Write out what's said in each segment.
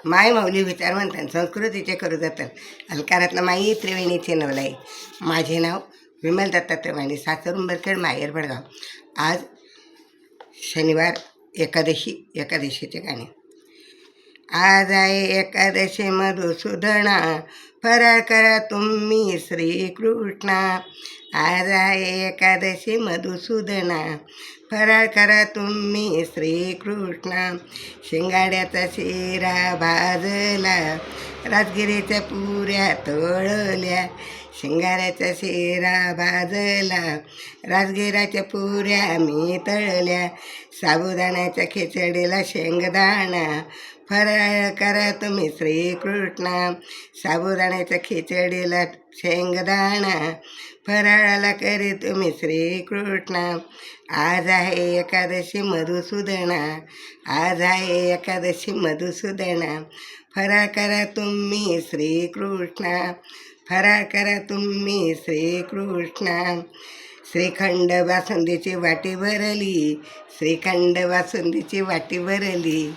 माय माऊली विचार म्हणतात संस्कृतीचे करू जातात अलकारातनं माई त्रिवेणीचे नवलाई. माझे नाव विमल दत्तात्रय माने, सासर उंबरखेड, माहेर भडगाव. आज शनिवार एकादशीचे गाणे. आज आहे एकादशी मधुसूदना, फराळ करा तुम्ही श्रीकृष्णा. आज आहे एकादशी मधुसूदना, फराळ करा तुम्ही श्रीकृष्णा. शिंगाड्याचा शिरा भाजला, राजगिरीच्या पुऱ्या तळल्या. शिंगाड्याचा शिरा भाजला, राजगिराच्या पुऱ्या मी तळल्या. साबुदाण्याच्या खिचडीला शेंगदाणा, फराळ करा तुम्ही श्रीकृष्णा. साबुदाण्याच्या खिचडीला शेंगदाणा, फराळाला करी तुम्ही श्रीकृष्णा. आज आहे एकादशी मधुसूदना, आज आहे एकादशी मधुसूदना, फराळ करा तुम्ही श्रीकृष्णा. फराळ करा तुम्ही श्रीकृष्णा. श्रीखंड बासुंदीची वाटी भरली, श्रीखंड बासुंदीची वाटी भरली.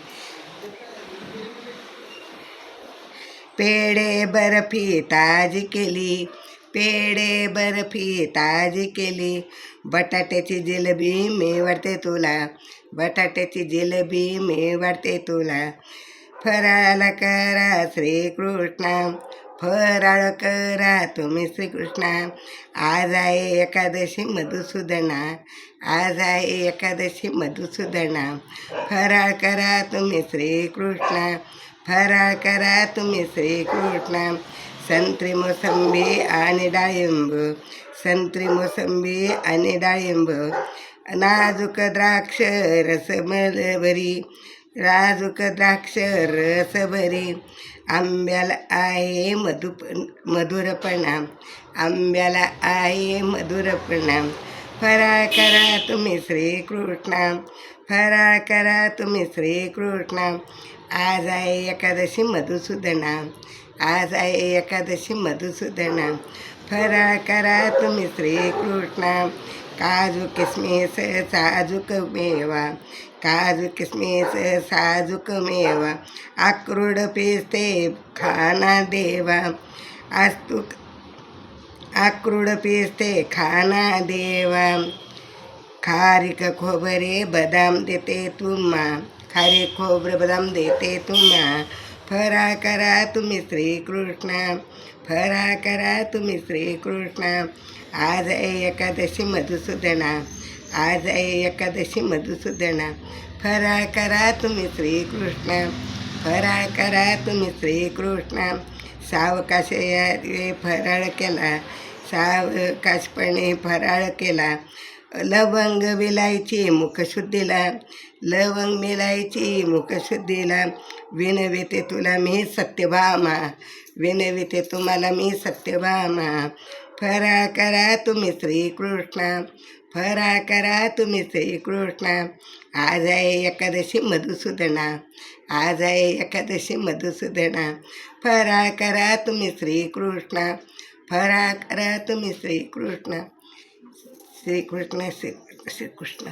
पेढे बर्फी ताजी केली, पेढे बर्फी ताजी केली. बटाट्याची जिलेबी मी वाढते तुला, बटाट्याची जिलेबी मी वाढते तुला. फराळाला करा श्रीकृष्णा, फराळ करा तुम्ही श्रीकृष्णा. आज आहे एकादशी मधुसूदना, आज आहे एकादशी मधुसूदना, फराळ करा तुम्ही श्रीकृष्णा. फराळ करा तुम्ही श्रीकृष्णा. संत्री मोसंबी आणि डाळिंब, संत्री मोसंबी आणि डाळिंब. नाजूक द्राक्ष रसमलबरी, नाजूक द्राक्ष रसभरी. आंब्याला आहे मधुरपणा, आंब्याला आहे मधुरपणा. फराळ करा तुम्ही श्रीकृष्णा, फराळ करा तुम्ही श्रीकृष्णा. आज आहे एकादशी मधुसूदना, आज आहे एकादशी मधुसूदना, फराळ करा तुम्ही श्रीकृष्णा. काजू किसमिस साजूक मेवा, काजू किसमिस साजूक मेवा. अक्रोड पिस्ते खाना देवा, आज तू अक्रोड पिस्ते खाना देवा. खारीक खोबरे बदाम देते तुम्हा, खारीक खोबरे बदाम देते तुम्हा. फराळ करा तुम्ही श्रीकृष्णा, फराळ करा तुम्ही श्रीकृष्णा. आज आहे एकादशी मधुसूदना, आज आहे एकादशी मधुसूदना, फराळ करा तुम्ही श्रीकृष्णा. फराळ करा तुम्ही श्रीकृष्णा. सावकाश फराळ केला, सावकाशपणे फराळ केला. लवंग विलायची मुखशुद्धीला, लवंग मिलायची मुखशुद्धीला. विनविते तुला मी सत्यभामा, विनविते तुम्हाला मी सत्यभामा. फराळ करा तुम्ही श्रीकृष्णा, फराळ करा तुम्ही श्रीकृष्णा. आज आहे एकादशी मधुसूदना, आज आहे एकादशी मधुसूदना, फराळ करा तुम्ही श्रीकृष्णा. फराळ करा तुम्ही श्रीकृष्ण. श्रीकृष्ण श्रीकृष्ण.